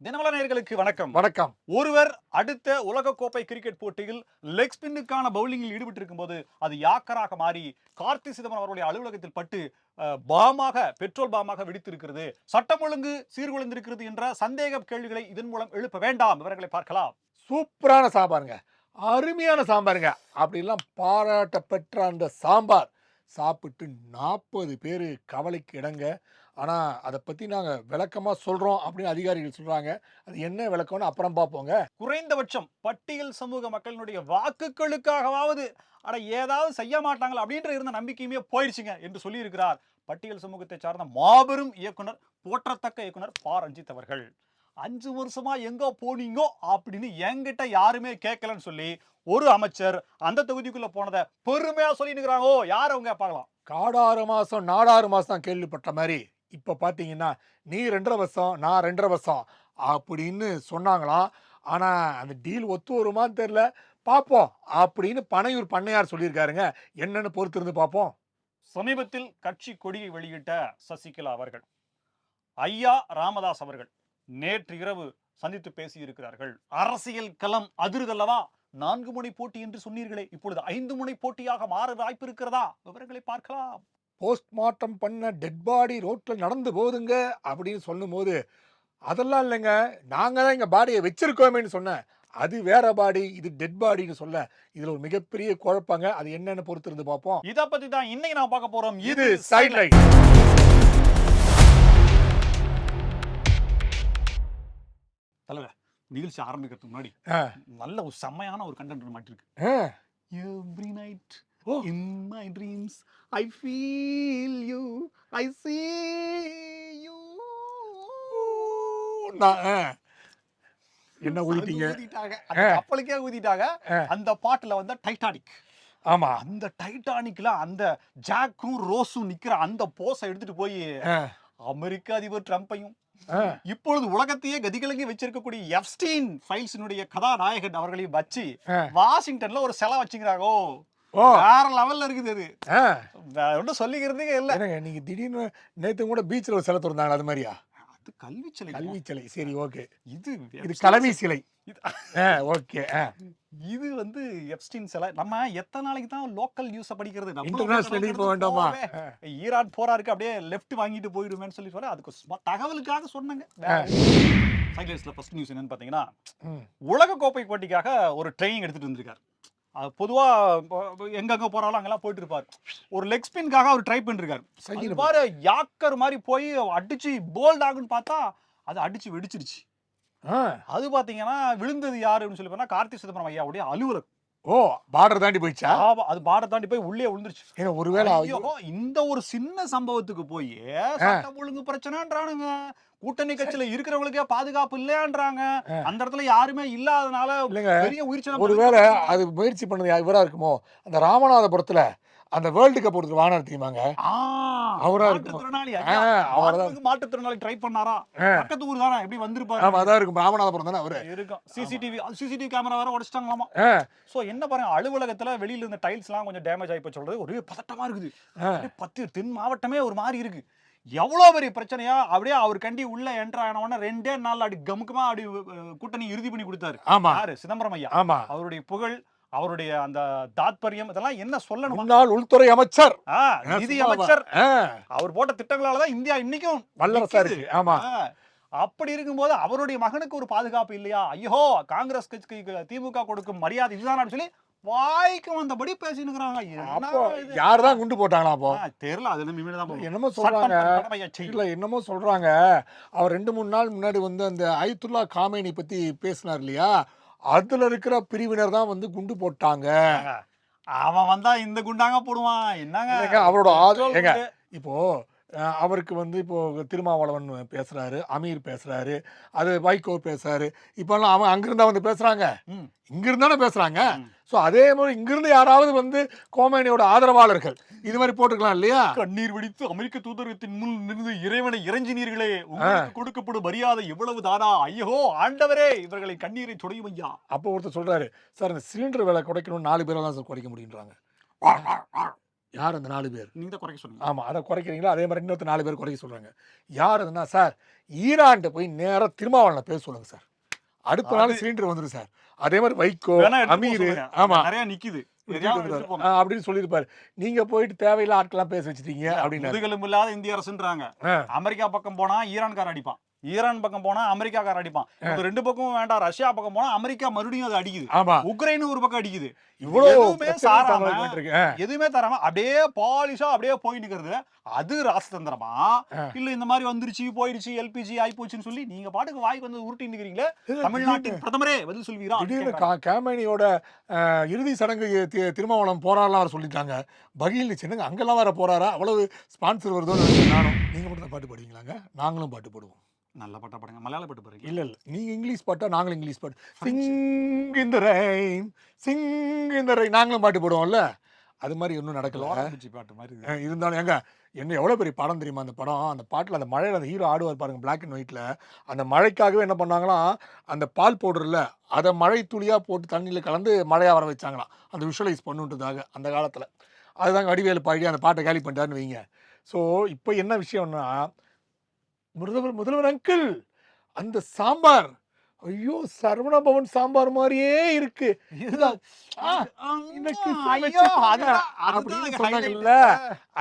தினமலர் நேயர்களுக்கு வணக்கம். வணக்கம். ஒருவர் அடுத்த உலகக்கோப்பை கிரிக்கெட் போட்டியில் லெக் ஸ்பின்னுக்கான பவுலிங்கில் ஈடுபட்டிருக்கும் போது அது யாக்கராக மாறி கார்த்தி சிதம்பரம் அவருடைய அலுவலகத்தில் பட்டு பெட்ரோல் பாமாக வெடித்திருக்கிறது. சட்டம் ஒழுங்கு சீர்குலைந்திருக்கிறது என்ற சந்தேக கேள்விகளை இதன் மூலம் எழுப்ப வேண்டாம். விவரங்களை பார்க்கலாம். சூப்பரான சாம்பாருங்க. அருமையான சாம்பாருங்க. அப்படிலாம் பாராட்ட பெற்ற அந்த சாம்பார் சாப்பிட்டு 40 பேரு கவலைக்கு இடங்க. ஆனா, அத பத்தி நாங்க விளக்கமா சொல்றோம் அப்படின்னு அதிகாரிகள் சொல்றாங்க. அது என்ன விளக்கம்னு அப்புறம் பார்ப்போங்க. குறைந்தபட்சம் பட்டியல் சமூக மக்களினுடைய வாக்குகளுக்காகவாவது ஏதாவது செய்ய மாட்டாங்களா அப்படின்ற இருந்த நம்பிக்கையுமே போயிடுச்சுங்க என்று சொல்லியிருக்கிறார் பட்டியல் சமூகத்தை சார்ந்த மாபெரும் இயக்குனர், போற்றத்தக்க இயக்குனர் ப. ரஞ்சித் அவர்கள். 5 வருஷமா எங்க போனீங்கோ அப்படின்னு என்கிட்ட யாருமே கேட்கலன்னு சொல்லி ஒரு அமைச்சர் அந்த தொகுதிக்குள்ள போனதை பெருமையா சொல்லினுக்கிறாங்க. யார் அவங்க பார்க்கலாம். காடாறு மாசம், நாடாறு மாசம் தான் கேள்விப்பட்ட மாரி, இப்ப பார்த்தீங்கன்னா, நீ 2½ வருஷம், நான் 2½ வருஷம் அப்படின்னு சொன்னாங்களாம். ஆனா, அந்த டீல் ஒத்து வருமான்னு தெரியல. பார்ப்போம் அப்படின்னு பனையூர் பண்ணையார் சொல்லியிருக்காருங்க. என்னன்னு பொறுத்திருந்து பார்ப்போம். சமீபத்தில் கட்சி கொடியை வெளியிட்ட சசிகலா அவர்கள், ஐயா ராமதாஸ் அவர்கள் நேற்று இரவு சந்தித்து பேசி இருக்கிறார்கள். அரசியல் களம் அதிருதல்லவா? 4 முனை போட்டி என்று சொன்னீர்களே, இப்பொழுது 5 முனை போட்டியாக மாற வாய்ப்பு இருக்கிறதா? விவரங்களை பார்க்கலாம். போஸ்ட்மார்ட்டம் பண்ண டெட் பாடி ரோட்ல நடந்து போகுதுங்க அப்படின்னு சொல்லும்போது, அதெல்லாம் இல்லைங்க, நாங்க தான் எங்க பாடியை வச்சிருக்கோமேன்னு சொன்னேன். அது வேற பாடி, இது டெட் பாடின்னு சொல்ல, இதுல ஒரு மிகப்பெரிய குழப்பங்க. அது என்னன்னு பொறுத்திருந்து பார்ப்போம். இத பத்தி தான் இன்னைக்கு நான் பார்க்க போறோம். இது சைட்லைன். தலைவர், நிகழ்ச்சி ஆரம்பிக்கிறதுக்கு முன்னாடி நல்ல ஒரு செம்மையான ஒரு content மாட்டிருக்கு. Every night in my dreams I feel you, I see you. என்ன ஊதிட்டீங்க? அந்த கப்பலுக்கே ஊதிட்டாங்க. அந்த பாட்டுல வந்து டைட்டானிக். ஆமா. அந்த டைட்டானிக்ல அந்த ஜாக்கும் ரோஸும் நிக்கிற அந்த போஸை எடுத்துட்டு போய் அமெரிக்க அதிபர் ட்ரம்பையும் இப்பொழுது உலகத்தையே கதிகலங்கி வச்சிருக்கக்கூடிய எப்ஸ்டீன் ஃபைல்ஸினுடைய கதாநாயகன் அவர்களையும் வச்சு வாஷிங்டன்ல ஒரு செலை வச்சுக்கிறாங்க. வேற லெவல்ல இருக்குது. அது ஒன்றும் சொல்லிக்கிறதுக்கே இல்ல. நீங்க திடீர்னு நேத்து கூட பீச்ல ஒரு சிலை திறந்தாங்க, அது மாதிரியா? அது கல்வி சிலை. கல்வி சிலை. சரி, ஓகே. இது கலவி சிலை. ஓகே. இது வந்து எப்ஸ்டீன் சிலை. நம்ம எத்தனை நாளைக்கு தான் லோக்கல் நியூஸ படிக்கிறது? இன்டர்நேஷனல் போக வேண்டாமா? ஈரான் போராருக்கு அப்படியே லெஃப்ட் வாங்கிட்டு போயிடுவேன்னு சொல்லி சொல்ல, அதுக்கு தகவலுக்காக சொன்னாங்க. சைட்லைன்ஸ்ல ஃபர்ஸ்ட் நியூஸ் என்னன்னு பாத்தீங்கன்னா, உலக கோப்பை போட்டிக்காக ஒரு ட்ரைனிங் எடுத்துட்டு வந்திருக்காரு. பொதுவா எங்கெங்க போறாலும் அங்கெல்லாம் போயிட்டு இருப்பாரு. ஒரு லெக் ஸ்பின்காக அவர் ட்ரை பண்ணிருக்காரு. பாரு, யாக்கர் மாதிரி போய் அடிச்சு போல்ட் ஆகுன்னு பார்த்தா அது அடிச்சு வெடிச்சிருச்சு. அது பாத்தீங்கன்னா விழுந்தது யாருன்னு சொல்லி பார்த்தா கார்த்தி சிதம்பரம் ஐயாவுடைய அலுவலகம். பார்டர் தாண்டி போயிடுச்சா? அது பார்டர் தாண்டி போய் உள்ளே விழுந்துருச்சு. ஒருவேளை இந்த ஒரு சின்ன சம்பவத்துக்கு போய் சட்டம் ஒழுங்கு பிரச்சனைன்றானுங்க. கூட்டணி கட்சியில இருக்கிறவங்களுக்கே பாதுகாப்பு இல்லையான்றாங்க. அந்த இடத்துல யாருமே இல்லாதனால பெரிய உயிர். ஒருவேளை அது முயற்சி பண்ணது இவரா இருக்குமோ? அந்த ராமநாதபுரத்துல அந்த வேர்ல்டு கப் ஒருத்தர் வாங்கினார் தெரியுமாங்க? அவரா இருக்கும். மாற்றுத்திறனாளி ட்ரை பண்ணாரா? பக்கத்து ஊர் தானே, எப்படி வந்திருப்பாரு? ஆமா, அதான் இருக்கும். ராமநாதபுரம் தானே அவரு இருக்கும். சிசிடிவி கேமரா வேற உடைச்சிட்டாங்களாமா. சோ என்ன பாருங்க, அலுவலகத்துல வெளியில இருந்த டைல்ஸ் எல்லாம் கொஞ்சம் டேமேஜ் ஆகி போய் சொல்றது ஒரே பதட்டமா இருக்குது. 10 தென் மாவட்டமே ஒரு மாதிரி இருக்கு. எவ்வளவு பெரிய பிரச்சனையா? அப்படியே அவர் கண்டி உள்ள என்டர் ஆனவன 2 நாள்ல அடி கமுக்கமா அப்படி கூட்டணி இறுதி பண்ணி கொடுத்தாரு. யாரு? சிதம்பரம் ஐயா. அவருடைய புகழ், அவருடைய அந்த தாத்பரியம், இதெல்லாம் என்ன சொல்லணும்? முன்னாள் உள்துறை அமைச்சர், நிதி அமைச்சர், அவர் போட்ட திட்டங்களாலதான் இந்தியா இன்னைக்கும் வல்லரசா இருக்கு. ஆமா. அப்படி இருக்கும்போது அவருடைய மகனுக்கு ஒரு பாதுகாப்பு இல்லையா? ஐயோ, காங்கிரஸ் கட்சிக்கு திமுக கொடுக்கும் மரியாதை இதுதான் சொல்லி வாய்க்கு வந்தபடி பேசினுக்கிறாங்க. யாருதான் குண்டு போட்டாங்களா? அப்போ தெரியல. அது என்னமோ சொல்றாங்க. இல்ல, என்னமோ சொல்றாங்க. அவர் 2-3 நாள் முன்னாடி வந்து அந்த அயத்துல்லா காமேனி பத்தி பேசினார் இல்லையா? அதுல இருக்கிற பிரிவினர் தான் வந்து குண்டு போட்டாங்க. அவன் வந்தா இந்த குண்டாங்க போடுவான். என்னங்க அவரோட இப்போ அவருக்கு வந்து இப்போ திருமாவளவன் பேசுறாரு, அமீர் பேசுறாரு, அது வைகோ பேசுறாரு. இப்பெல்லாம் அவன் அங்கிருந்தா வந்து பேசுறாங்க, இங்கிருந்தானே பேசுறாங்க. ஸோ அதே மாதிரி இங்கிருந்து யாராவது வந்து கோமேனியோட ஆதரவாளர்கள் இது மாதிரி போட்டுக்கலாம் இல்லையா? கண்ணீர் வெடித்து அமெரிக்க தூதரகத்தின் முன் நின்று இறைவனை இறைஞ்சினீர்களே, உங்களுக்கு கொடுக்கப்படும் மரியாதை எவ்வளவு தானா? ஐயோ ஆண்டவரே, இவர்களை கண்ணீரை துடையும் ஐயா. அப்போ ஒருத்தர் சொல்றாரு, சார் இந்த சிலிண்டர் விலை குறைக்கணும் 4 பேரை தான் சார் குறைக்க முடியுன்றாங்க. யார் அந்த 4 பேர்? நீங்க தான் குறைக்க சொன்னீங்க. ஆமா. அத குறைக்கிறீங்களா? அதே மாரி இன்னொருத்தர் 4 பேர் குறைக்க சொல்றாங்க. யார் அதுன்னா, சார் ஈரான்ட்ட போய் நேரா திருமாவளவன பேச சொல்லுங்க சார். அடுத்த நாள் அது சிலிண்டர் வந்துரும் சார். அதே மாரி வைகோ, வேணா எடுத்துட்டு போக அமீரு சொல்லுங்க. ஆமா. நிறைய நிக்குது. தூக்கிட்டு எதையாவது வந்துருவாரு. எடுத்துட்டு போங்க. அப்படின்னு சொல்லியிருப்பாரு. நீங்க போயிட்டு தேவையில்லாத ஆட்களெல்லாம் பேச வச்சுட்டீங்க இல்ல, அப்படின்னாரு. முதுகெலும்பு இல்லாத இந்திய அரசுன்றாங்க. ஆ. அமெரிக்கா பக்கம் போனா ஈரான்காரன் அடிப்பான். ஈரான் பக்கம் போனா அமெரிக்காக்காரன் அடிப்பான். இவங்க 2 பக்கமும் வேண்டாம். ரஷ்யா பக்கம் போனா அமெரிக்கா மறுபடியும் அது அடிக்குது. ஆமா. உக்ரைன் ஒரு பக்கம் அடிக்குது. இவ்வளோ எதுவுமே பிரச்சனை சாராம, தமிழகத்துல வந்துருக்கு. எதுவுமே தராம அப்படியே பாலிஷா அப்படியே போய் நிக்கிறது. அது ராசதந்திரமா? இல்ல இந்த மாதிரி வந்துருச்சு, போயிடுச்சு, எல்பிஜி ஆயிப்போச்சுன்னு சொல்லி நீங்க பாட்டுக்கு வாய்க்கு வந்து உருட்டி நிக்கிறீங்களே. தமிழ்நாட்டின் பிரதமரே பதில் சொல்வீரா? திடீர்னு கேமேனியோட இறுதி சடங்கு திருமாவளவன் போராடலாம் வர சொல்லிட்டாங்க. பகீல் சின்னங்க அங்கெல்லாம் வர போறாரா? அவ்வளவு ஸ்பான்சர் வருதோன்னு நினைச்சேன் நானும். நீங்க மட்டும் தான் பாட்டு பாடுவீங்களாங்க? நாங்களும் பாட்டு பாடுவோம். நல்ல பாட்டா பாடுங்க. மலையாள பாட்டு பாடுங்க. இல்ல. நீங்க இங்கிலீஷ் பாட்டா, நாங்களும் இங்கிலீஷ் பாட்டு. Sing in the rain, sing in the rain நாங்களும் பாட்டு போடுவோம்ல. அது மாதிரி ஒன்றும் நடக்கல. லோராங்குச்சி பாட்டு மாதிரி இருக்கு. இருந்தாலும் ஏங்க என்ன எவ்வளோ பெரிய படம் தெரியுமா அந்த படம்? அந்த பாட்டில் அந்த மழையில் அந்த ஹீரோ ஆடுவார் பாருங்க பிளாக் அண்ட் ஒயிட்டில். அந்த மழைக்காகவே என்ன பண்ணாங்களாம், அந்த பால் பவுடர்ல அதை மழை துளியாக போட்டு தண்ணியில் கலந்து மழையாக வர வச்சாங்களாம். அந்த விஷுவலைஸ் பண்ணுன்றதாக அந்த காலத்தில். அதுதாங்க வடிவேலு பாடி அந்த பாட்டை கேலி பண்ணிட்டாருன்னு வைங்க. ஸோ இப்போ என்ன விஷயம்னா, முதல்வர் அங்கிள் அந்த சாம்பார், ஐயோ சரவண பவன் சாம்பார் மாதிரியே இருக்கு. இதுதான் இந்த கிஸ் வச்சிருக்காங்க அப்படின்னு சொன்னாங்கல்ல,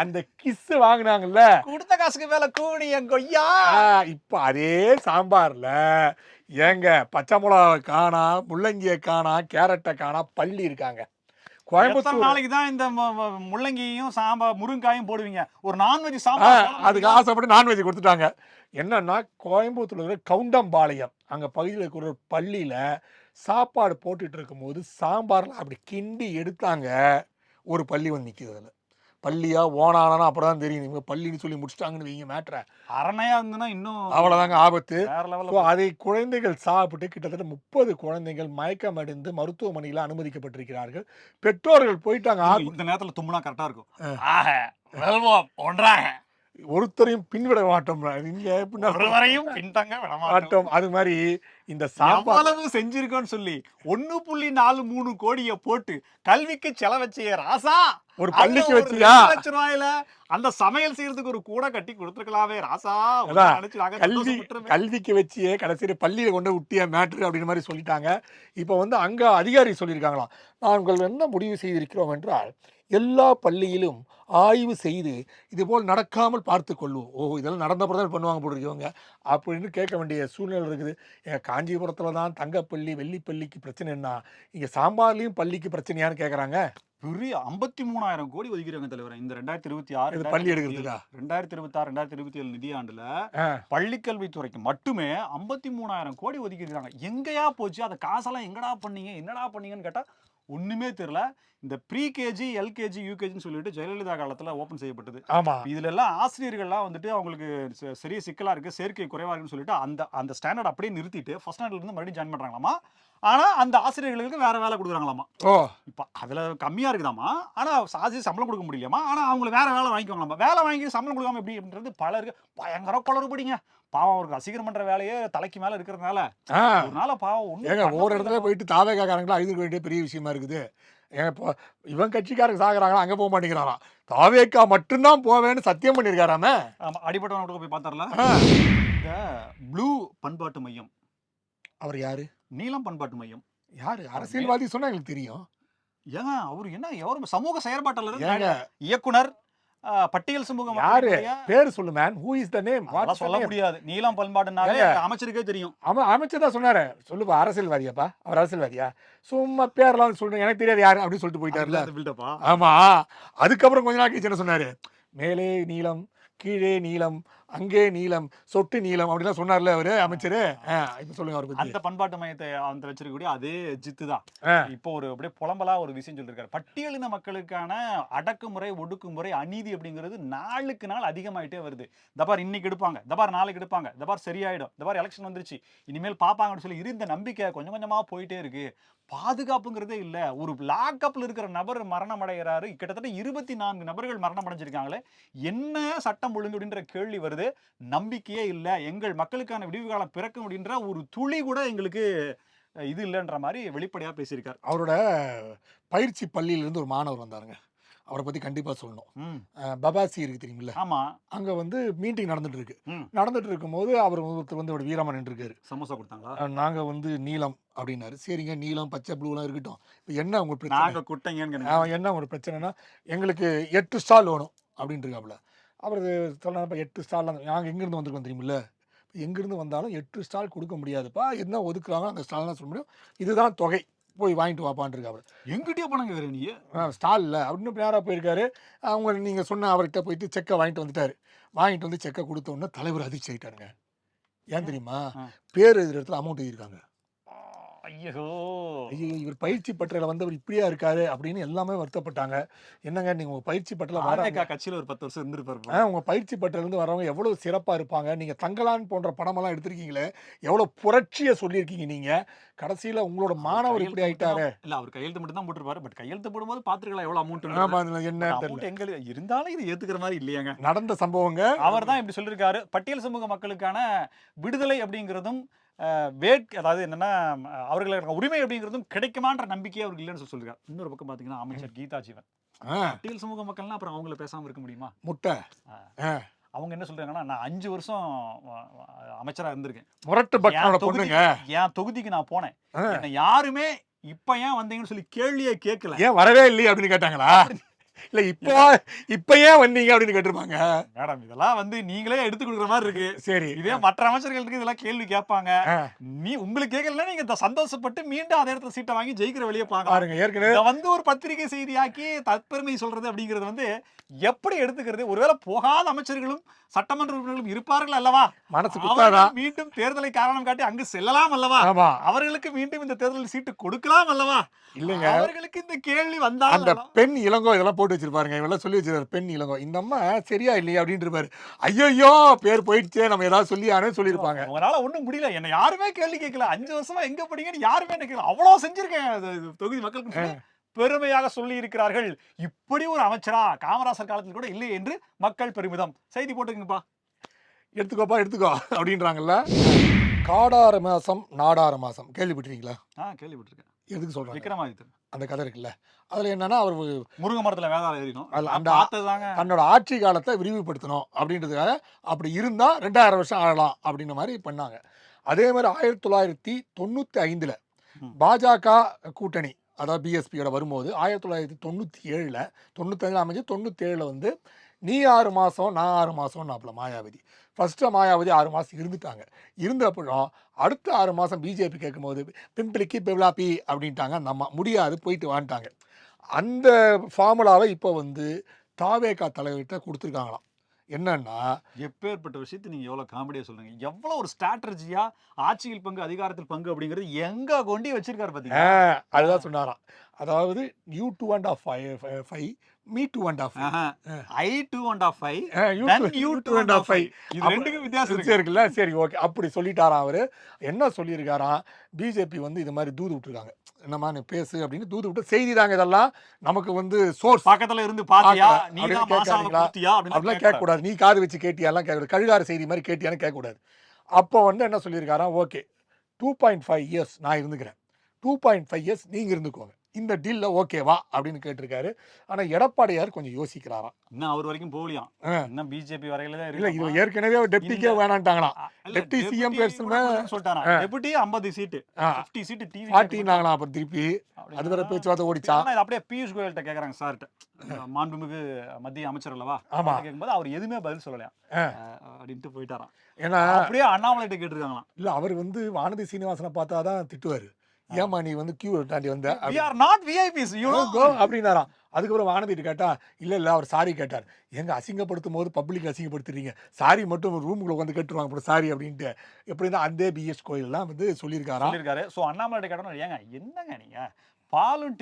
அந்த கிஸ் வாங்கினாங்கல்ல, கொடுத்த காசுக்கு மேல கூணி என் கொய்யா. இப்ப அதே சாம்பார்ல ஏங்க பச்சை மிளகாவை காணா, முள்ளங்கியை காணா, கேரட்டை காணா, பள்ளி இருக்காங்க. எத்தனை கோயம்புத்தூர் நாளைக்கு தான் இந்த முள்ளங்கியும் சாம்பார் முருங்காயும் போடுவீங்க? ஒரு நான்வெஜ் சாம்பார் அதுக்கு ஆசைப்பட்டு நான்வெஜ் கொடுத்துட்டாங்க. என்னன்னா கோயம்புத்தூர்ல இருக்கிற கவுண்டம்பாளையம் அங்க பகுதியில் இருக்கிற ஒரு பள்ளியில சாப்பாடு போட்டுட்டு இருக்கும்போது சாம்பார்ல அப்படி கிண்டி எடுத்தாங்க. ஒரு பள்ளி வந்து நிக்குது. அதுல பள்ளியா ஓனானா அப்புறம் தான் தெரியும். இவங்க பள்ளின்னு சொல்லி முடிச்சிட்டாங்கன்னு வைங்க மேட்ரை. அரணையா இருந்ததுன்னா இன்னும் அவ்வளவுதாங்க ஆபத்து. வேற ஸோ லெவல்ல. அதை குழந்தைகள் சாப்பிட்டு கிட்டத்தட்ட 30 குழந்தைகள் மயக்கமடைந்து மருத்துவமனையில் அனுமதிக்கப்பட்டிருக்கிறார்கள். பெற்றோர்கள் போயிட்டாங்க. இந்த நேரத்துல தும்முனா கரெக்டா இருக்கும். ஆக வெல்வோம் ஒன்றாக ஒருத்தரையும் பின்விட மாட்டோம். நீங்க ஒருவரையும் பின்தங்க விட மாட்டோம். மாட்டோம். அது மாதிரி இந்த சாம்பார் எவ்வளவு செஞ்சிருக்கோன்னு சொல்லி 1.43 கோடியை போட்டு கல்விக்கு செலவச்சே ராசா. ஒரு பள்ளிக்கு அதுல ஒரு வச்சியா? 2 லட்சம் ரூபாயில அந்த சமையல் செய்யறதுக்கு ஒரு கூட கட்டி கொடுத்துருக்கலாமே ராசா. அதான், நினைச்சு நாங்க கல்வி சந்தோஷப்பட்டுருமே. கல்விக்கு வச்சியே கடைசியில் பள்ளியில கொண்டு விட்டிய மேட்ரு அப்படின்ற மாதிரி சொல்லிட்டாங்க. இப்போ வந்து அங்க அதிகாரி சொல்லியிருக்காங்களாம், நாங்கள் என்ன முடிவு செய்திருக்கிறோம் என்றால் எல்லா பள்ளியிலும் ஆய்வு செய்து இதுபோல் நடக்காமல் பார்த்து கொள்வோம். ஓ இதெல்லாம் நடந்தப்பறம் தான் பண்ணுவாங்க போட்டிருக்கவங்க அப்படின்னு கேட்க வேண்டிய சூழ்நிலை இருக்குது. காஞ்சிபுரத்தில் தான் தங்கப்பள்ளி வெள்ளிப்பள்ளிக்கு பிரச்சனைன்னா இங்கே சாம்பார்லேயும் பள்ளிக்கு பிரச்சனையான்னு கேட்குறாங்க. பெரிய 53,000 கோடி ஒதுக்கிறாங்க தலைவர் இந்த 2026 இது பள்ளி எடுக்கிறதுக்கா? 2026 2027 நிதியாண்டுல ஆ பள்ளிக்கல்வித்துறைக்கு மட்டுமே 53,000 கோடி ஒதுக்கிருக்காங்க. எங்கயா போச்சு? அந்த காசெல்லாம் எங்கடா பண்ணீங்க, என்னடா பண்ணீங்கன்னு கேட்டா ஒண்ணுமே தெரியல. இந்த ப்ரீ கேஜி, எல்கேஜி, யூகேஜின்னு சொல்லிட்டு ஜெயலலிதா காலத்துல ஓபன் செய்யப்பட்டது. ஆமா. இதுல எல்லாம் ஆசிரியர்கள்லாம் வந்துட்டு அவங்களுக்கு சரிய சிக்கலா இருக்கு, சேர்க்கை குறைவா இருக்குன்னு சொல்லிட்டு அந்த ஸ்டாண்டர்ட் அப்படியே நிறுத்திட்டு ஃபர்ஸ்ட் ஸ்டாண்டர்ட்ல இருந்து மறுபடியும் ஜாயின் பண்றாங்களாமா. ஆனா அந்த ஆசிரியர்களுக்கு வேற வேலை கொடுக்குறாங்களாமா. ஓ இப்ப அதுல கம்மியா இருக்குதாமா. ஆனா ஆசிரியர் சம்பளம் கொடுக்க முடியலையாமா. ஆனா அவங்களுக்கு வேற வேலை வாங்கிக்கோங்களாமா. வேலை வாங்கி சம்பளம் கொடுக்காம எப்படி அப்படின்றது பலருக்கு பயங்கர குளறுபடிங்க. பாவம் அவருக்கு அசிகரம் பண்ற வேலையே தலைக்கு மேல இருக்கிறதுனால ஒரு நாள பாவம் ஏங்க ஒவ்வொரு இடத்துல போயிட்டு தாவேக்காரங்களா அழுதுக்க வேண்டிய பெரிய விஷயமா இருக்குது. ஏன் இப்போ இவன் கட்சிக்காரங்க சாகுறாங்களா அங்கே போக மாட்டேங்கிறாராம். தாவேக்கா மட்டும்தான் போவேன்னு சத்தியம் பண்ணியிருக்காராமே. ஆமா, அடிபட்டவன போய் பார்த்தார்ல. இந்த ப்ளூ பண்பாட்டு மையம், அவர் யாரு? நீலம் பண்பாட்டு மையம் யாரு? அரசியல்வாதி சொன்னா எங்களுக்கு தெரியும். ஏங்க அவரு என்ன எவரும் சமூக செயற்பாட்டாளர், ஏங்க இயக்குனர், பட்டியல் சமூகம் யாரு பேரு சொல்லு man. Who is the name? அதெல்லாம் சொல்ல முடியாது. நீலம் பண்பாடுனாலே அமைச்சருக்கே தெரியும். அவன் அமைச்சர் தான் சொன்னாரு. சொல்லுப்பா அரசியல்வாதியாப்பா? அவர் அரசியல்வாதியா? சும்மா பேர்லாம் சொல்றேன் எனக்கு தெரியாது யாரு அப்படின்னு சொல்லிட்டு போயிட்டாருல. ஆமா. அதுக்கப்புறம் கொஞ்ச நாள் கழிச்சு என்ன சொன்னாரு? மேலே நீலம், கீழே நீலம், அங்கே நீலம், சொட்டு நீலம் அப்படிலாம் சொன்னார்ல அவரு அமைச்சரு. இப்ப சொல்லுங்க அவரை பத்தி. அந்த பண்பாட்டு மையத்தை அந்த வச்சிருக்கக்கூடிய அதே ஜித்து தான் இப்போ ஒரு அப்படியே புலம்பலா ஒரு விஷயம் சொல்லிருக்காரு. பட்டியலின மக்களுக்கான அடக்குமுறை, ஒடுக்குமுறை, அநீதி அப்படிங்கிறது நாளுக்கு நாள் அதிகமாயிட்டே வருது. தபார் இன்னைக்கு எடுப்பாங்க, தபார் நாளைக்கு எடுப்பாங்க, தபார் சரியாயிடும், தபார் எலெக்ஷன் வந்துருச்சு, இனிமேல் பார்ப்பாங்கன்னு சொல்லி இருந்த நம்பிக்கை கொஞ்சம் கொஞ்சமா போயிட்டே இருக்கு. பாதுகாப்புங்கிறதே இல்ல. ஒரு லாக்அப்ல இருக்கிற நபர் மரணம் அடைகிறாரு. கிட்டத்தட்ட 24 நபர்கள் மரணம் அடைஞ்சிருக்காங்களே. என்ன சட்டம் ஒழுங்கு அப்படின்ற கேள்வி வருது. நம்பிக்கையே இல்ல. எங்கள் மக்களுக்கான விடிவு காலம் பிறக்கும் அப்படின்ற ஒரு துளி கூட எங்களுக்கு இது இல்லைன்ற மாதிரி வெளிப்படையா பேசியிருக்காரு. அவரோட பயிற்சி பள்ளியிலிருந்து ஒரு மாணவர் வந்தாருங்க. அவரை பத்தி கண்டிப்பா சொல்லணும். ம். பபாசி இருக்கு தெரியுமில்ல, ஆமா. அங்க வந்து மீட்டிங் நடந்துட்டு இருக்கு. ம். நடந்துட்டு இருக்கும்போது அவர் ஒருத்தர் வந்து ஒரு வீரமா நின்றுருக்காரு. சமோசா கொடுத்தாங்களா? நாங்க வந்து நீலம் அப்படின்னாரு. சரிங்க, நீலம் பச்சை ப்ளூலாம் இருக்கட்டும், இப்போ என்ன உங்க பிரச்சனை? நாங்க குட்டைங்கன்னு என்ன ஒரு பிரச்சனைனா, எங்களுக்கு 8 ஸ்டால் வேணும் அப்படின்ட்டு இருக்காப்புல. அவர் சொன்னாப்ப 8 ஸ்டால்லாம் நாங்கள் எங்கேருந்து வந்திருக்கோம் தெரியுமில்ல, எங்கேருந்து வந்தாலும் 8 ஸ்டால் கொடுக்க முடியாதுப்பா, என்ன ஒதுக்குறாங்களோ அந்த ஸ்டால் தான் சொல்ல முடியும், இதுதான் தொகை, போய் வாங்கிட்டு வாப்பான்னு இருக்காப்புல. எங்கிட்டயே பணம் கேக்குற நீ? ஸ்டால் இல்லை அப்படின்னு நேராக போயிருக்காரு. அவங்க நீங்கள் சொன்ன அவர்கிட்ட போயிட்டு செக்கை வாங்கிட்டு வந்துட்டாரு. வாங்கிட்டு வந்து செக்கை கொடுத்த உடனே தலைவர் அதிர்ச்சி ஆகிட்டாருங்க. ஏன் தெரியுமா? ஆ. பேர் எழுதுற இடத்துல அமௌண்ட் எழுதியிருக்காங்க. ஐயோ! ஐயோ, இவர் பயிற்சி பட்டறையில வந்தவர் இப்படியா இருக்காரு அப்படின்னு எல்லாமே வருத்தப்பட்டாங்க. என்னங்க நீங்க உங்க பயிற்சி பட்டறையில வராங்க, ஆவேகா கட்சியில ஒரு 10 வருஷம் இருந்திருப்பாரு போல. உங்க பயிற்சி பட்டறையிலிருந்து வரவங்க எவ்வளவு சிறப்பா இருப்பாங்க. நீங்க தங்கலான் போன்ற படமெல்லாம் எடுத்திருக்கீங்களே, எவ்வளவு புரட்சியை சொல்லியிருக்கீங்க நீங்க. கடைசியில உங்களோட மாணவர் இப்படி ஆயிட்டாரு. இல்ல அவர் கையெழுத்து மட்டும் தான் போட்டிருப்பாரு. பட் கையெழுத்து போடும்போது பாத்துருக்கலாம் எவ்வளவு அமௌண்ட். ஆமா, அதுல என்ன தெரியல. அமௌண்ட் எங்க இருந்தாலும் இது ஏத்துக்கிற மாதிரி இல்லையாங்க. நடந்த சம்பவங்க. அவர் தான் இப்படி சொல்லியிருக்காரு. பட்டியல் சமூக மக்களுக்கான விடுதலை அப்படிங்கிறதும் அதாவது என்னன்னா அவர்களுக்கு உரிமை அப்படிங்கிறதும் கிடைக்குமான்ற நம்பிக்கையே அவருக்கு இல்லைன்னு சொல்லியிருக்காரு. இன்னொரு பக்கம் பாத்தீங்கன்னா அமைச்சர் கீதா ஜீவன், பட்டியல் சமூக மக்கள்னா அப்புறம் அவங்கள பேசாம இருக்க முடியுமா? முட்டை. அவங்க என்ன சொல்றாங்கன்னா, நான் 5 வருஷம் அமைச்சரா இருந்திருக்கேன். முரட்டு பக்தனோட பொண்ணுங்க. என் தொகுதிக்கு நான் போனேன். என்ன யாருமே இப்ப ஏன் வந்தீங்கன்னு சொல்லி கேள்வியே கேட்கல. ஏன் வரவே இல்லையே அப்படின்னு கேட்டாங்களா? இல்ல இப்ப ஏன் வந்தீங்க அப்படின்னு கேட்டிருப்பாங்க. மேடம் இதெல்லாம் வந்து நீங்களே எடுத்து கொடுக்குற மாதிரி இருக்கு. சரி, இதே மற்ற அமைச்சர்களுக்கு இதெல்லாம் கேள்வி கேட்பாங்க. நீ உங்களுக்கு கேட்கலன்னா நீங்க சந்தோஷப்பட்டு மீண்டும் அதே இடத்துல சீட்டை வாங்கி ஜெயிக்கிற வழியை பாருங்க. ஏற்கனவே இதை வந்து ஒரு பத்திரிகை செய்தியாக்கி தற்பெருமை சொல்றது அப்படிங்கிறது வந்து எப்படி எடுத்துக்கிறது? ஒருவேளை போகாத அமைச்சர்களும் சட்டமன்ற உறுப்பினர்களும் இருப்பார்கள் அல்லவா? மனசு குத்தாதா? மீண்டும் தேர்தலை காரணம் காட்டி அங்கு செல்லலாம் அல்லவா? அவர்களுக்கு மீண்டும் இந்த தேர்தலில் சீட்டு கொடுக்கலாம் அல்லவா? இல்லைங்க, அவர்களுக்கு இந்த கேள்வி வந்தா அந்த பெண் இளங்கோ இதெல்லாம் போட்டு வச்சிருப்பாருங்க. இவெல்லாம் சொல்லி வச்சிருக்காரு. பெண் இளங்கோ இந்த அம்மா சரியா இல்லையா அப்படின்னு இருப்பாரு. ஐயோ பேர் போயிடுச்சே, நம்ம ஏதாவது சொல்லியானு சொல்லியிருப்பாங்க. அவங்களால ஒண்ணும் முடியல. என்ன யாருமே கேள்வி கேட்கல. 5 வருஷமா எங்க படிங்கன்னு யாருமே கேட்கல. அவ்வளவு செஞ்சிருக்கேன் தொகுதி மக்களுக்கு பெருமையாக சொல்லி இருக்கிறார்கள். இப்படி ஒரு அமைச்சரா காமராசர் காலத்தில் கூட இல்லை என்று மக்கள் பெருமிதம். செய்தி போட்டுங்கப்பா, எடுத்துக்கோ அப்படின்றாங்கல்ல. காடார மாசம் நாடார மாசம் கேள்விப்பட்டிருக்கீங்களா? கேள்விப்பட்டிருக்கேன். எதுக்கு சொல்றாங்க? விக்ரமாதித்தன் அந்த கதை இருக்குல்ல, அதுல என்னன்னா அவர் முருங்க மரத்துல வேதாளம் ஏறினோம். தன்னோட ஆட்சி காலத்தை விரிவுபடுத்தணும் அப்படின்றதுக்காக அப்படி இருந்தா 2000 வருஷம் ஆகலாம் அப்படின்ற மாதிரி பண்ணாங்க. அதே மாதிரி 1995 பாஜக கூட்டணி, அதாவது பிஎஸ்பியோட வரும்போது 1997 95 அமைஞ்சு 97 வந்து நீ 6 மாதம் நான் 6 மாதம்னாப்புல மாயாவதி. ஃபஸ்ட்டு மாயாவதி 6 மாதம் இருந்துட்டாங்க. இருந்தப்பறம் அடுத்த 6 மாதம் பிஜேபி கேட்கும்போது பிம்பிளிக்கு பெவ்லாப்பி அப்படின்ட்டாங்க. அந்த அம்மா முடியாது போயிட்டு வாங்கிட்டாங்க. அந்த ஃபார்முலாவை இப்போ வந்து தாவேகா தலைவர்கிட்ட கொடுத்துருக்காங்களாம். என்னன்னா, எப்பேற்பட்ட விஷயத்தை நீங்க எவ்வளவு காமெடியா சொல்றீங்க. எவ்வளவு ஒரு ஸ்ட்ராட்டஜியா ஆட்சியில் பங்கு அதிகாரத்தில் பங்கு அப்படிங்கிறது எங்க கொண்டு வச்சிருக்காரு பாத்தீங்களா? அதுதான் சொன்னாராம். அதாவது you 2.5 me 2.5 I 2.5 then you 2.5 இது ரெண்டுக்கும் வித்தியாசம் இருக்குல்ல. சரி, ஓகே, அப்படி சொல்லிட்டாராம் அவரு. என்ன சொல்லியிருக்காராம், பிஜேபி வந்து இது மாதிரி தூது விட்டுருக்காங்க. என்னமா நீ பேசு அப்படின்னு தூது விட்டு செய்தி தாங்க இதெல்லாம், நமக்கு வந்து சோர்ஸ் பக்கத்துல இருந்து பாத்தியா நீ தான் மாசாவை குத்தியா அப்படிலாம் கேட்கக்கூடாது. நீ காது வச்சு கேட்டியாலாம் கேட்கக்கூடாது. கழுகார செய்தி மாதிரி கேட்டியான்னு கேட்கக்கூடாது. அப்போ வந்து என்ன சொல்லியிருக்காராம், ஓகே 2.5 இயர்ஸ் நான் இருந்துக்கிறேன், 2.5 இயர்ஸ் நீங்க இருந்துக்கோங்க, இந்த டீல்ல ஓகேவா அப்படின்னு கேட்டிருக்காரு. ஆனா எடப்பாடியார் கொஞ்சம் யோசிக்கிறாராம். இன்னும் அவர் வரைக்கும் போகலையாம். இன்னும் பிஜேபி வரையில தான் இல்ல, இது ஏற்கனவே டெப்டிக்கே வேணான்ட்டாங்களாம். டெப்டி சிஎம் பேசுனா சொல்லிட்டாராம். டெப்டி 50 சீட் 50 சீட் டிவி 40 அப்புறம் திருப்பி அது வேற பேச்சுவார்த்தை ஓடிச்சா. இது அப்படியே பியூஷ் கோயல்கிட்ட கேக்குறாங்க சார்ட்ட, மாண்புமிகு மத்திய அமைச்சர் அல்லவா, கேட்கும்போது அவர் எதுவுமே பதில் சொல்லலையாம் அப்படின்ட்டு போயிட்டாராம். ஏன்னா அப்படியே அண்ணாமலைகிட்ட கேட்டிருக்காங்களாம். இல்ல, அவர் வந்து வானதி சீனிவாசனை பார்த்தாதான் திட்டுவாரு. ஏமா நீ வந்து கியூ தாண்டி வந்த அப்படின்னாராம். அதுக்கப்புறம் வானதிட்டு கேட்டா, இல்ல அவர் சாரி கேட்டார். எங்க அசிங்கப்படுத்தும் போது பப்ளிக் அசிங்கப்படுத்துறீங்க, சாரி மட்டும் ரூமுக்குள்ள வந்து கேட்டுருவாங்க அப்புறம் சாரி அப்படின்ட்டு. எப்படி தான் அந்த பிஎஸ் கோயில்லாம் வந்து சொல்லியிருக்காரு. ஸோ அண்ணாமலை கேட்டோம், ஏங்க என்னங்க நீங்க பாலும்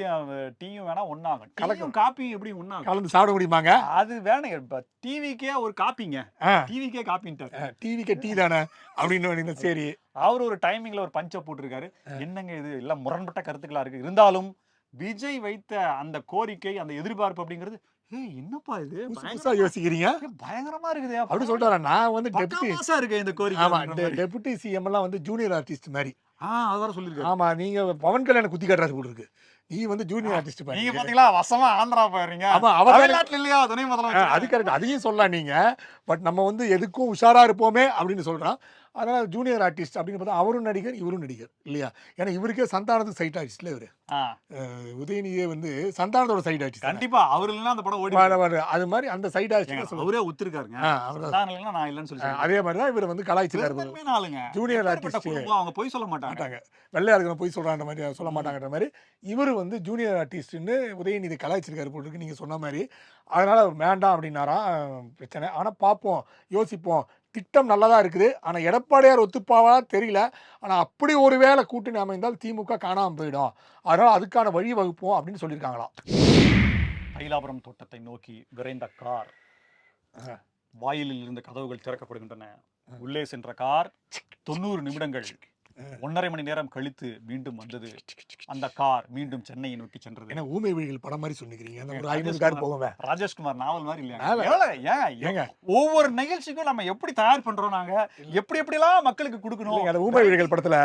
டீயும் வேணா ஒன்னாகும், கலக்கும் காப்பியும் எப்படி ஒன்னாகும், கலந்து சாப்பிட முடியுமாங்க? அது வேணுங்க. இப்ப டிவிக்கே ஒரு காப்பிங்க, டிவிக்கே காப்பின்ட்டார், டிவிக்கே டீ தானே அப்படின்னு. சரி, அவர் ஒரு டைமிங்ல ஒரு பஞ்ச போட்டிருக்காரு. என்னங்க இது எல்லாம் முரண்பட்ட கருத்துக்களா இருக்கு. இருந்தாலும் விஜய் வைத்த அந்த கோரிக்கை, அந்த எதிர்பார்ப்பு அப்படிங்கிறது என்னப்பா இது புதுசா யோசிக்கிறீங்க, பயங்கரமா இருக்குது அப்படி சொல்றாரு. நான் வந்து இந்த கோரிக்கை டெபுட்டி சிஎம் எல்லாம் வந்து ஜூனியர் ஆர்டிஸ்ட் மாதிரி அது வர சொல்லிருக்காரு. ஆமா, நீங்க பவன் கல்யாணம் குத்தி காட்டுறாரு போல இருக்கு. நீ வந்து ஜூனியர் ஆர்டிஸ்ட் நீங்க பாத்தீங்களா வசமா ஆந்திரா போயிடுறீங்க. ஆமா அவர் தமிழ்நாட்டுல இல்லையா துணை முதலமைச்சர்? அது கரெக்ட், அதையும் சொல்லலாம் நீங்க. பட் நம்ம வந்து எதுக்கும் உஷாரா இருப்போமே அப்படின்னு சொல்றான். அதனால ஜூனியர் ஆர்டிஸ்ட் அப்படின்னு பார்த்தா அவரும் நடிகர் இவரும் நடிகர் இல்லையா? ஏன்னா இவருக்கே சந்தானத்து சைட் ஆர்டிஸ்ட்ல இவரு ஆ, உதயநிதியே வந்து சந்தானத்தோட சைட் ஆர்டிஸ்ட் கண்டிப்பா அவர் இல்லைன்னா அந்த படம் ஓடி அது மாதிரி அந்த சைட் ஏங்க, ஆர்டிஸ்ட் அவரே ஒத்துருக்காருங்க. அவர் நான் இல்லைன்னா நான் இல்லைன்னு சொல்லி அதே மாதிரி தான் இவர் வந்து கலாய்ச்சிருக்காரு. பெருந்தன்மையான ஆளுங்க. ஜூனியர் எப்பேற்பட்ட ஆர்டிஸ்ட் குடும்பம், அவங்க பொய் சொல்ல மாட்டாங்க. மாட்டாங்க, வெள்ளையா இருக்கிற போய் சொல்றான்ற மாதிரி சொல்ல மாட்டாங்கன்ற மாதிரி இவர் வந்து ஜூனியர் ஆர்டிஸ்ட்னு உதயநிதி கலாய்ச்சிருக்காரு போல் இருக்கு நீங்க சொன்ன மாதிரி. அதனால வேண்டாம் அப்படின்னாராம். பிரச்சனை. ஆனா பார்ப்போம், யோசிப்போம். திட்டம் நல்லதா இருக்குது. ஆனா எடப்பாடியார் ஒத்துப்பாவா தெரியல. ஆனா அப்படி ஒரு வேளை கூட்டணி அமைந்தால் திமுக காணாம போயிடும். அதனால அதுக்கான வழி வகுப்போம் அப்படின்னு சொல்லியிருக்காங்களாம். தைலாபுரம் தோட்டத்தை நோக்கி விரைந்த கார். வாயிலில் இருந்த கதவுகள் திறக்கப்படுகின்றன. உள்ளே சென்ற கார் 90 நிமிடங்கள் 1.5 மணி நேரம் கழித்து மீண்டும் வந்தது. அந்த கார் மீண்டும் சென்னையை நோக்கி சென்றது. ஏன்னா ஊமை விழிகள் படம் மாதிரி சொன்னிக்கிறீங்க. அந்த ஒரு 500 கார் போகவே. ராஜேஷ்குமார் நாவல் மாதிரி இல்லையா? நாவல். எவ்வளவு ஏங்க ஒவ்வொரு நிகழ்ச்சிக்கும் நம்ம எப்படி தயார் பண்றோம், நாங்க எப்படி எப்படிலாம் மக்களுக்கு கொடுக்கணும். அந்த ஊமை விழிகள் படத்துல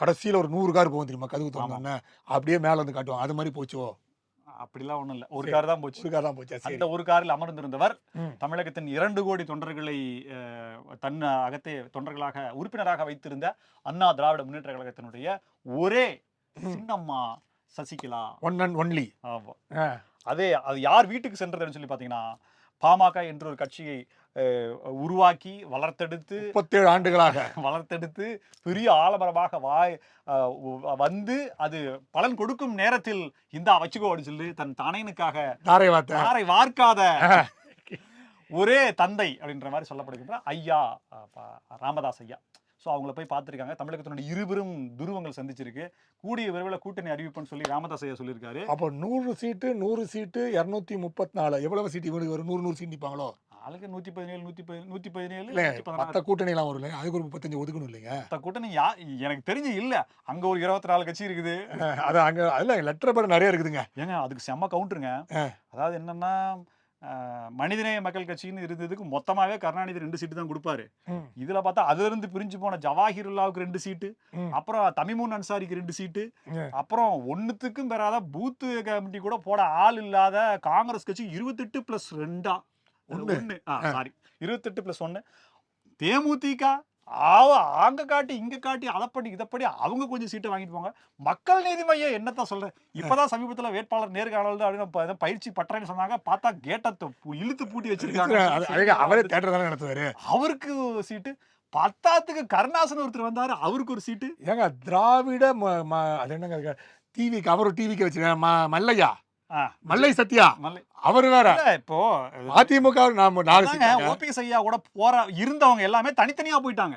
கடைசியில ஒரு 100 கார் போகும் தெரியுமா? கதவு திறந்தோன்னே அப்படியே மேல வந்து காட்டுவோம். அது மாதிரி போச்சோ? அப்படிலாம் ஒண்ணும் இல்ல. ஒரு கார் தான் போச்சு. ஒரு கார் தான் போச்சா? சரி. அந்த ஒரு காரில் அமர்ந்திருந்தவர் ம். தமிழகத்தின் 2 கோடி தொண்டர்களை தன் அகத்தே தொண்டர்களாக உறுப்பினராக வைத்திருந்த அண்ணா திராவிட முன்னேற்ற கழகத்தினுடைய ஒரே Chinnamma Sasikala. One and only. ஆமா. அது யார் வீட்டுக்கு சென்றதுன்னு சொல்லி பாத்தீங்கன்னா, பாமக என்ற ஒரு கட்சியை உருவாக்கி வளர்த்தெடுத்து 37 ஆண்டுகளாக வளர்த்தெடுத்து பெரிய ஆலமரமாக வந்து அது பலன் கொடுக்கும் நேரத்தில் இந்தா வச்சுக்கோ அப்படின்னு சொல்லி தன் தானையனுக்காக தாரை வார்க்காத ஒரே தந்தை அப்படின்ற மாதிரி சொல்லப்படுகின்ற ஐயா ராமதாஸ் ஐயா. ஸோ அவங்கள போய் பார்த்துருக்காங்க. தமிழகத்தினுடைய இருபெரும் துருவங்கள் சந்திச்சிருக்கு. கூடிய விரைவில் கூட்டணி அறிவிப்புன்னு சொல்லி ராமதாஸ் ஐயா சொல்லியிருக்காரு. அப்போ 100 சீட்டு 234 எவ்வளவு சீட்டு இவனுக்கு வரும்? 100 சீட் நிற்பாங்களோ? ஆளுக்கு 117 மற்ற கூட்டணி எல்லாம் வரும் இல்லைங்க, அதுக்கு ஒரு 35 ஒதுக்கணும் இல்லைங்க. மற்ற கூட்டணி எனக்கு தெரிஞ்சு இல்ல. அங்க ஒரு 24 கட்சி இருக்குது. அது அங்க அதுல லெட்டர் பேர் நிறைய இருக்குதுங்க. ஏங்க அதுக்கு செம்ம கவுண்டருங்க. அதாவது என்னன்னா, மனிதநேய மக்கள் கட்சின்னு இருந்ததுக்கு மொத்தமாவே கருணாநிதி 2 சீட்டு தான் கொடுப்பாரு. இதுல பார்த்தா அதுல இருந்து பிரிஞ்சு போன ஜவாஹிருல்லாவுக்கு 2 சீட்டு, அப்புறம் தமிமுன் அன்சாரிக்கு 2 சீட்டு, அப்புறம் ஒன்னுத்துக்கும் பெறாத பூத்து கமிட்டி கூட போட ஆள் இல்லாத காங்கிரஸ் கட்சி 28+2 சாரி 28+1. தேமுதிக அங்க காட்டி இங்க காட்டி அதப்படி இதப்படி அவங்க கொஞ்சம் சீட்டை வாங்கிட்டு போங்க. மக்கள் நீதி மையம் என்னத்தான் சொல்றேன். இப்பதான் சமீபத்துல வேட்பாளர் நேர்காணல் அப்படின்னு பயிற்சி பட்டறைன்னு சொன்னாங்க. பார்த்தா கேட்டை இழுத்து பூட்டி வச்சிருக்காங்க. அவரே தேட்டர் தானே நடத்துவாரு. அவருக்கு சீட்டு பத்தாத்துக்கு கருணாசன் ஒருத்தர் வந்தாரு, அவருக்கு ஒரு சீட்டு. ஏங்க திராவிட அது என்னங்க டிவிக்கு அவரு டிவிக்கு வச்சிருக்காங்க மல்லையா, மல்லை சத்யா அவரு வேற. இப்போ அதிமுக ஓபிஎஸ் ஐயா கூட இருந்தவங்க எல்லாமே தனித்தனியா போயிட்டாங்க.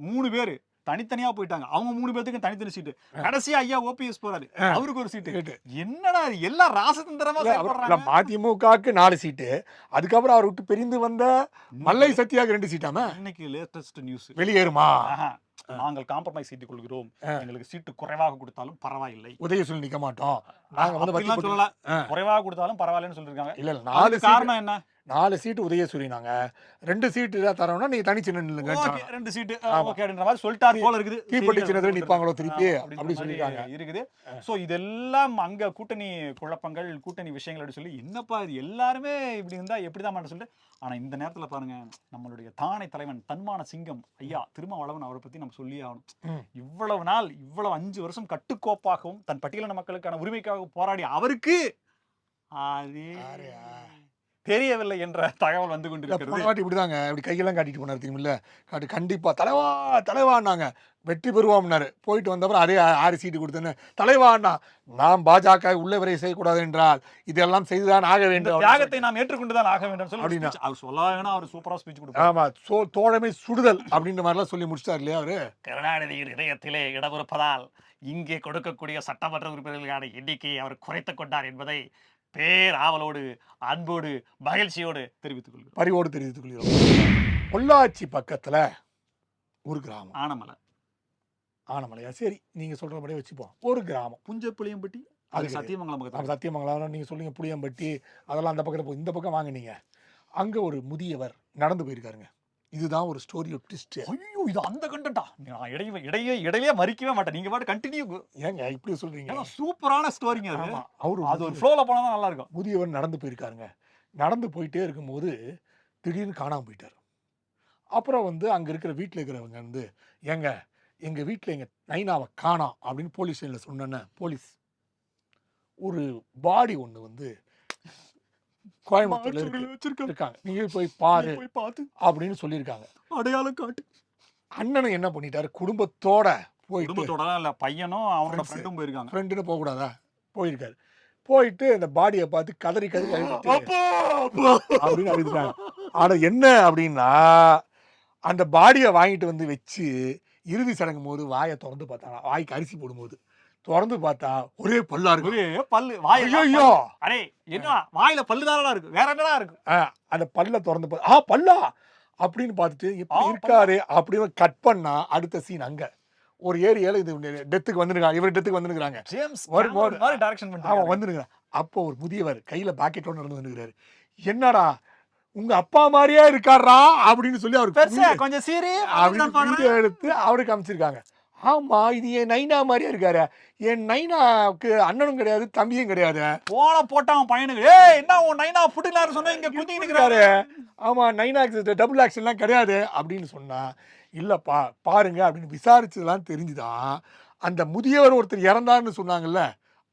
3 பேரு தனித்தனியா போயிட்டாங்க. அவங்க 3 பேருக்கு தனித்தனி சீட்டு. கடைசியா ஐயா ஓபிஎஸ் போறாரு, அவருக்கு ஒரு சீட்டு. என்னடா எல்லாம் ராசதந்திரமா செயல்படுறாங்க. அதிமுகவுக்கு 4 சீட்டு, அதுக்கப்புறம் அவர் விட்டு பிரிந்து வந்த மல்லை சத்யாவுக்கு 2 சீட்டாம. இன்னைக்கு லேட்டஸ்ட் நியூஸ் வெளியேறுமா? நாங்கள் காம்ப்ரமைஸ் செய்து கொள்கிறோம், எங்களுக்கு சீட்டு குறைவாக கொடுத்தாலும் பரவாயில்லை, உதயசூரியன் நிக்க மாட்டோம், நாங்க வந்து சொல்லல, குறைவாக கொடுத்தாலும் பரவாயில்லைன்னு சொல்லிருக்காங்க. இல்ல 4 காரணம் என்ன? 4 சீட்டு உதயசூரியன், நாங்க 2 சீட்டு தான் தரோம்னா நீங்க தனிச்சு நில்லுங்க. 2 சீட்டு ஓகே அப்படின்ற மாதிரி சொல்லிட்டார் போல இருக்குது. தீப்பெட்டி சின்னத்துல நிப்பாங்களோ திருப்பி அப்படி சொல்லிருக்காங்க இருக்குது. சோ இதெல்லாம் அங்க கூட்டணி குழப்பங்கள், கூட்டணி விஷயங்கள் அப்படி சொல்லி என்னப்பா இது எல்லாருமே இப்படி இருந்தா எப்படிதான் சொல்லிட்டு. ஆனா இந்த நேரத்துல பாருங்க, நம்மளுடைய தானை தலைவன் தன்மான சிங்கம் ஐயா திருமாவளவன் அவரை பத்தி நம்ம சொல்லி ஆகணும். இவ்வளவு நாள் இவ்வளவு 5 வருஷம் கட்டுக்கோப்பாகவும் தன் பட்டியலின மக்களுக்கான உரிமைக்காக போராடி அவருக்கு தெரியவில்லை என்ற தகவல் வந்து கொண்டிருக்கிறது. இப்படிதாங்க இப்படி கையெல்லாம் காட்டிட்டு போனார் தெரியுமில்ல, காட்டு கண்டிப்பா தலைவா தலைவான்னாங்க, வெற்றி பெறுவோம்னாரு. போயிட்டு வந்தப்பறம் அதே 6 சீட்டு கொடுத்தேன்னு தலைவான்னா, நாம் பாஜக உள்ள விரை செய்யக்கூடாது என்றால் இதெல்லாம் செய்துதான் ஆக வேண்டும், தியாகத்தை நாம் ஏற்றுக்கொண்டுதான் ஆக வேண்டும் சொல்லி அவர் சொல்லாங்கன்னா அவர் சூப்பரா ஸ்பீச் கொடுத்தார். ஆமா, தோழமை சுடுதல் அப்படின்ற மாதிரிலாம் சொல்லி முடிச்சிட்டார் இல்லையா அவரு. கருணாநிதியின் இதயத்திலே இடமிருப்பதால் இங்கே கொடுக்கக்கூடிய சட்டமன்ற உறுப்பினர்களுக்கான எண்ணிக்கையை அவர் குறைத்துக் கொண்டார் என்பதை பேராவலோடு அன்போடு மகிழ்ச்சியோடு தெரிவித்துக் கொள்கிறோம், பரிவோடு தெரிவித்துக் கொள்கிறோம். பொள்ளாச்சி பக்கத்துல ஒரு கிராமம் ஆனமலையா, சரி நீங்க சொல்றபடியே வச்சுப்போம், ஒரு கிராமம் புஞ்சப்புளியம்பட்டி, அது சத்தியமங்கலம். சத்தியமங்கலம் நீங்க சொல்லுங்க, புளியம்பட்டி அதெல்லாம் அந்த பக்கத்துல இந்த பக்கம் வாங்க. நீங்க அங்க ஒரு முதியவர் நடந்து போயிருக்காருங்க. இதுதான் ஒரு ஸ்டோரி ஆஃப் ட்விஸ்ட். ஐயோ இது அந்த கண்டென்ட்டா? நான் இடையிலே மறிக்கவே மாட்டேன். நீங்க பாட்டு கண்டினியூ. ஏங்க இப்படி சொல்றீங்க? ஏன்னா சூப்பரான ஸ்டோரிங்க அது. ஆமா. அது ஒரு ஃப்ளோல போனா தான் நல்லா இருக்கும். முதியவர் நடந்து போயிருக்காருங்க. நடந்து போயிட்டே இருக்கும்போது திடீர்னு காணாம போயிட்டாரு. அப்புறம் வந்து அங்க இருக்கிற வீட்ல இருக்கிறவங்க வந்து, "ஏங்க எங்க வீட்ல எங்க நைனாவ காணோம்" அப்படின்னு போலீஸ் ஸ்டேஷன்ல சொன்னோன்னே, போலீஸ் ஒரு பாடி ஒண்ணு வந்து கோயம்புத்தூர்ல இருக்காங்க. நீங்க போய் பாரு போய் பார்த்து அப்படின்னு சொல்லியிருக்காங்க. அடையாளம் காட்டு. அண்ணனும் என்ன பண்ணிட்டாரு, குடும்பத்தோட போயிட்டு குடும்பத்தோடலாம் இல்ல. பையனும் அவனோட Friends. ஃப்ரெண்டும் போயிருக்காங்க. ஃப்ரெண்டுன்னு போகக்கூடாதா? போயிருக்காரு. போயிட்டு அந்த பாடிய பார்த்து கதறி கதறி அழுதுட்டு அப்படின்னு அழுதுட்டாங்க. ஆனா என்ன அப்படின்னா, அந்த பாடிய வாங்கிட்டு வந்து வச்சு, இறுதி சடங்கும் போது வாய தொறந்து பார்த்தாராம். வாய்க்கு அரிசி போடும்போது. தொறந்து பார்த்தா ஒரே பல்லா இருக்கு. ஒரே பல்லு வாயில. ஐயய்யோ! அடே என்ன வாயில பல்லு தானடா இருக்கு. வேற என்னடா இருக்கு? அந்த பல்ல தொறந்து பல்லா! அப்படின்னு பார்த்துட்டு எப்படி இருக்காரு அப்படின்னு கட் பண்ணா அடுத்த சீன் அங்க. ஒரு ஏரியால இது டெத்துக்கு வந்துருக்காங்க. இவர் டெத்துக்கு வந்துருக்காங்க. ஜேம்ஸ் வரும் கேமரூன் மாதிரி டைரக்ஷன் அவன் பண்ணிட்டாங்க. வந்துருக்கான். அப்போ ஒரு முதியவர் கையில பாக்கெட்டோட நடந்து வந்துருக்காரு. என்னடா உங்க அப்பா மாதிரியே இருக்காரா அப்படின்னு சொல்லி அவருக்கு பெருசா கொஞ்சம் சீரி அப்படின்னு வீடியோ எடுத்து அவருக்கு அமைச்சிருக்காங்க. ஆமா இது என் நைனா மாதிரியே இருக்காரு. என் நைனாவுக்கு அண்ணனும் கிடையாது தம்பியும் கிடையாது. போட்டான் பையனுக்கு. ஏய் என்ன உன் நைனா புடிங்கலாரு சொன்னா இங்க குத்திட்டு இருக்காரு. ஆமா நைனாக்கு டபுள் ஆக்ஷன்லாம் கிடையாது அப்படின்னு சொன்னா, இல்லப்பா பாருங்க அப்படின்னு விசாரிச்சதெல்லாம் தெரிஞ்சுதான் அந்த முதியவர் ஒருத்தர் இறந்தாருன்னு சொன்னாங்கல்ல,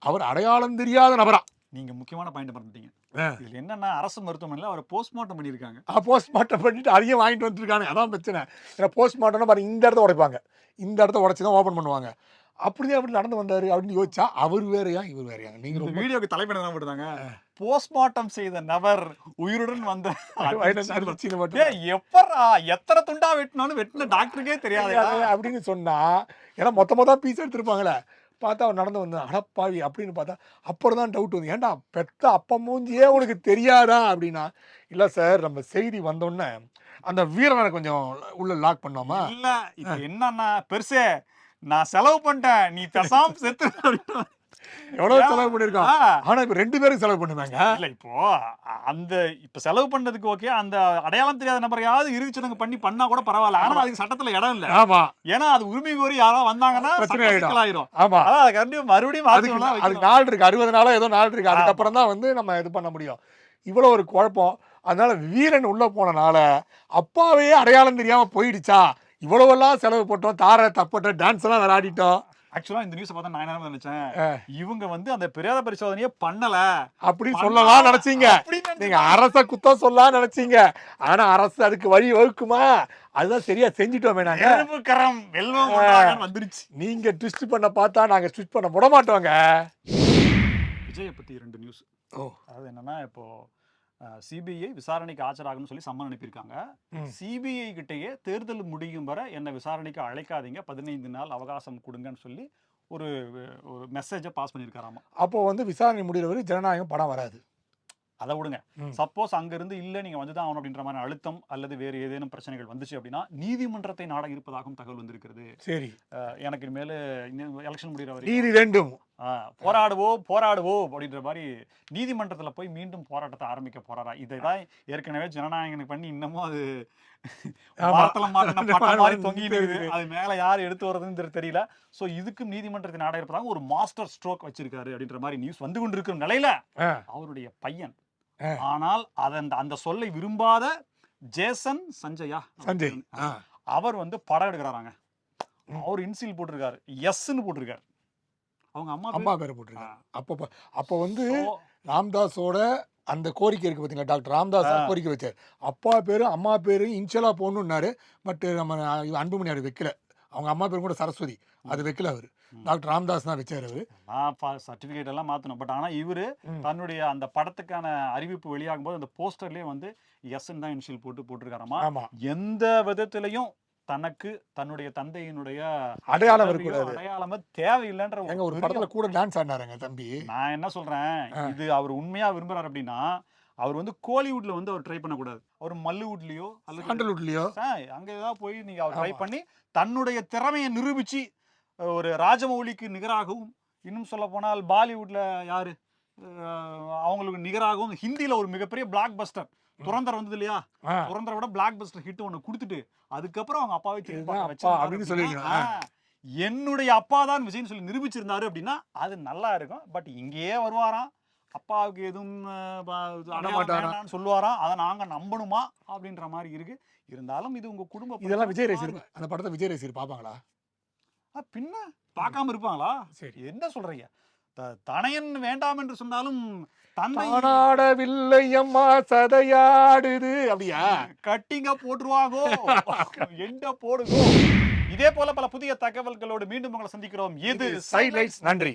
அவர் அடையாளம் தெரியாத நபரா. நீங்க முக்கியமான பாயிண்ட் மறந்துட்டீங்க. இதுல என்னன்னா அரசு மருத்துவமனையில அவர் போஸ்ட்மார்ட்டம் பண்ணிருக்காங்க. போஸ்ட்மார்ட்டம் பண்ணிட்டு அதையும் வாங்கிட்டு வந்துருக்காங்க. அதான் பிரச்சனை. ஏன்னா போஸ்ட்மார்ட்டம்னா பாருங்க இந்த இடத்த உடைப்பாங்க. இந்த இடத்த உடைச்சு தான் ஓபன் பண்ணுவாங்க. அப்படியே அப்படி நடந்து வந்தாரு அப்படின்னு யோசிச்சா அவர் வேறயா இவர் வேறயாங்க. நீங்க இந்த ரொம்ப வீடியோக்கு தலைப்பேன் என்ன போட்டாங்க? போஸ்ட்மார்ட்டம் செய்த நபர் உயிருடன் வந்த அடிச்சுன்னு மட்டும் ஏய் எப்பறா எத்தனை துண்டா வெட்டினாலும் வெட்டின டாக்டருக்கே தெரியாது. அப்படின்னு சொன்னா ஏன்னா மொத்தமா பீஸ் எடுத்திருப்பாங்களே. பார்த்தா அவர் நடந்து வந்தான். அடப்பாவி அப்படின்னு பார்த்தா அப்புறம் தான் டவுட் வந்து ஏன்டா பெத்த அப்பா மூஞ்சியே உனக்கு தெரியாதா அப்படின்னா, இல்ல சார் நம்ம செய்தி வந்தோடனே அந்த வீரனை கொஞ்சம் உள்ள லாக் பண்ணோமா. இல்ல இப்ப என்னன்னா பெருசே நான் செலவு பண்ணிட்டேன் நீ பேசாம செத்து அப்படின்னா. எவ்வளவு செலவு பண்ணிருக்கோம். ஆ. ஆனா இப்ப 2 பேருக்கு செலவு பண்ணுவாங்க. இல்ல இப்போ அந்த இப்ப செலவு பண்ணதுக்கு ஓகே. அந்த அடையாளம் தெரியாத நபரையாவது இறுதி சடங்கு பண்ணா கூட பரவாயில்ல. ஆனா அதுக்கு சட்டத்துல இடம் இல்ல. ஆமா. ஏன்னா அது உரிமை கோரி யாராவது வந்தாங்கன்னா பிரச்சனை சட்ட ஆயிடும். சிக்கலாயிரும். ஆமா. அதான் அது கண்டிப்பா மறுபடியும் அதுக்கு நாள் இருக்கு. 60 நாளோ ஏதோ நாள் இருக்கு. அதுக்கப்புறம் தான் வந்து நம்ம இது பண்ண முடியும். இவ்வளவு ஒரு குழப்பம். அதனால வீரன் உள்ள போனனால அப்பாவே அடையாளம் தெரியாம போயிடுச்சா. இவ்வளவெல்லாம் செலவு போட்டோம். தார தப்பட்ட டான்ஸ் எல்லாம் வேற ஆடிட்டோம். ஆக்சுவலா இந்த நியூஸ் பார்த்தா நான் என்ன நினைச்சேன், இவங்க வந்து அந்த பிரேத பரிசோதனையே பண்ணல அப்படி சொல்லலாம் நினைச்சீங்க. நீங்க அரச குத்தம் சொல்லலாம் நினைச்சீங்க. ஆனா அரசு அதுக்கு வழி வகுக்குமா? அதுதான் சரியா செஞ்சுட்டோமே நாங்க. கரம் வெல்வம் வந்துருச்சு. நீங்க ட்விஸ்ட் பண்ண பார்த்தா நாங்க ட்விஸ்ட் பண்ண விட மாட்டோங்க. விஜயை பத்தி 2 நியூஸ். ஓ. அதாவது என்னன்னா இப்போ சிபிஐ விசாரணைக்கு ஆஜராகணும்னு சொல்லி சம்மன் அனுப்பியிருக்காங்க. சிபிஐ கிட்டேயே தேர்தல் முடியும் வரை என்ன விசாரணைக்கு அழைக்காதீங்க 15 நாள் அவகாசம் கொடுங்கன்னு சொல்லி ஒரு ஒரு மெசேஜை பாஸ் பண்ணியிருக்காராமா. அப்போ வந்து விசாரணை முடிகிற வரை ஜனநாயகம் படம் வராது. அதை விடுங்க. சப்போஸ் அங்க இருந்து இல்ல நீங்க வந்துதான் ஆகணும் அப்படின்ற மாதிரி அழுத்தம் அல்லது வேறு ஏதேனும் பிரச்சனைகள் வந்துச்சு அப்படின்னா நீதிமன்றத்தை நாட இருப்பதாகவும் தகவல் வந்திருக்கிறது. சரி. எனக்கு மேல எலெக்ஷன் முடிகிற வரை நீதி வேண்டும் போராடுவோம் அப்படின்ற மாதிரி நீதிமன்றத்துல போய் மீண்டும் போராட்டத்தை ஆரம்பிக்க போறாரா. இதைதான் ஏற்கனவே ஜனநாயகனுக்கு பண்ணி இன்னமும் அது மரத்துல மாட்டின பட்டம் மாதிரி தொங்கிட்டு இருக்குது. அது மேல யார் எடுத்து வர்றதுன்னு தெரியல. சோ இதுக்கும் நீதிமன்றத்தை நாட இருப்பதாக ஒரு மாஸ்டர் ஸ்ட்ரோக் வச்சிருக்காரு அப்படின்ற மாதிரி நியூஸ் வந்து கொண்டிருக்கும் நிலையில அவருடைய பையன் ஆனால் அந்த சொல்லை விரும்பாத ஜேசன் சஞ்சய் அவர் வந்து படம் எடுக்கிறாராங்க. அவர் இன்சில் போட்டிருக்காரு, எஸ்ன்னு போட்டிருக்காரு. அவங்க அம்மா பேரை போட்டிருக்காரு. அப்போ வந்து ராம்தாஸோட அந்த கோரிக்கை இருக்கு பார்த்தீங்களா, டாக்டர் ராம்தாஸ் கோரிக்கை வச்சார். அப்பா பேரு அம்மா பேரு இன்ஷியலா போடணும்னாரு. பட் நம்ம அன்புமணி அது வைக்கல. அவங்க அம்மா பேரும் கூட சரஸ்வதி, அது வைக்கல. அவரு டாக்டர் ராம்தாஸ் தான் வச்சாரு. அவரு சர்டிபிகேட் எல்லாம் மாத்தணும். பட் ஆனா இவரு தன்னுடைய அந்த படத்துக்கான அறிவிப்பு வெளியாகும் போது அந்த போஸ்டர்லயே வந்து எஸ்ன்னு தான் இன்ஷியல் போட்டிருக்காராமா. எந்த விதத்திலையும் தனக்கு தன்னுடைய தந்தையினுடைய அடையாளம் தேவையில்லைன்ற ஒரு படத்துல கூட டான்ஸ் ஆடினாருங்க தம்பி. நான் என்ன சொல்றேன், இது அவர் உண்மையா விரும்புறாரு அப்படின்னா அவர் வந்து கோலிவுட்ல வந்து அவர் ட்ரை பண்ணக்கூடாது. அவர் மல்லிவுட்லயோ அல்லது சாண்டல்வுட்லயோ அங்க ஏதாவது போய் நீங்க அவர் ட்ரை பண்ணி தன்னுடைய திறமையை நிரூபிச்சு ஒரு ராஜமௌலிக்கு நிகராகவும், இன்னும் சொல்ல போனால் பாலிவுட்ல யாரு அவங்களுக்கு நிகராகவும், ஹிந்தியில ஒரு மிகப்பெரிய பிளாக் பஸ்டர் துரந்தர் வந்தது இல்லையா, ஆ. துரந்தரை விட பிளாக் பஸ்டர் ஹிட் ஒண்ணு கொடுத்துட்டு அதுக்கப்புறம் அவங்க அப்பாவை திரும்பி இதுதான் பார்க்க அப்பா வச்சிருந்தாரு அப்படின்னு அப்படின்னா, சொல்லிருக்கணும். என்னுடைய அப்பா தான் விஜய்னு சொல்லி நிரூபிச்சிருந்தாரு அப்படின்னா அது நல்லா இருக்கும். பட் இங்கேயே வருவாராம், அப்பாவுக்கு எதுவும் அடையாளம் மாட்டாராம். வேண்டாம்னு சொல்லுவாராம், அதை நாங்க நம்பணுமா அப்படின்ற மாதிரி இருக்கு. இருந்தாலும் இது உங்க குடும்ப இதெல்லாம் விஜய் பிரச்சனை. ரசிகர் அந்த படத்தை விஜய் ரசிகர் பார்ப்பாங்களா? பின்ன பார்க்காம இருப்பாங்களா? சரி. என்ன சொல்றீங்க? தனையன் வேண்டாம் என்று சொன்னாலும் தந்தை தானாடவில்லை அம்மா சதையாடுது அப்படியா? கட்டிங்க போட்டுருவாங்கோ, எண்ட போடுங்கோ. இதே போல பல புதிய தகவல்களோடு மீண்டும் உங்களை சந்திக்கிறோம். இது சைட்லைட்ஸ். நன்றி.